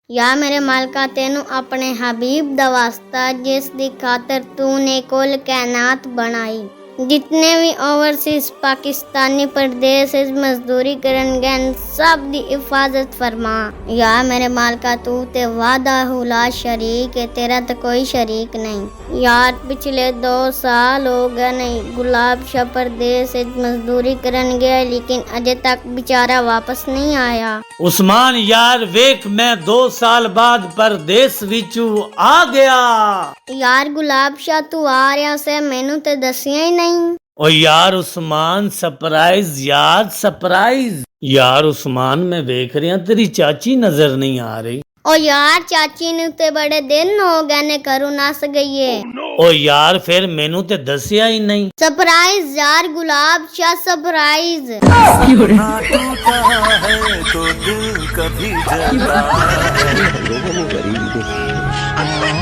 या मेरे मालका तेनू अपने हबीब दा वास्ता जिस दी खातर तूने कुल कायनात बनाई। जितने भी ओवरसीज पाकिस्तानी परदेस मजदूरी करन गए सब दी हिफाजत फरमा। या मेरे मालका तू ते वादा हुला शरीक है, तेरा तो कोई शरीक नहीं। यार पिछले 2 साल हो गए नहीं गुलाब शाह परदेस मजदूरी करन गया, लेकिन अजे तक बेचारा वापस नहीं आया। उस्मान यार वेख मैं 2 साल बाद परदेस विचू आ गया। यार गुलाब शाह तू आ रहा से मैनू ते दसिया ही नहीं। ओ यार उस्मान सरप्राइज यार सरप्राइज। यार उस्मान मैं देख रहा तेरी चाची नजर नहीं आ रही। ओ यार चाची नु ते बड़े दिन हो गए ने घरों नस गई है। ओ यार फिर मैनू ते दसिया ही नहीं। सरप्राइज यार गुलाब शाह सरप्राइज। टूटा है तो दिल कभी जलता है।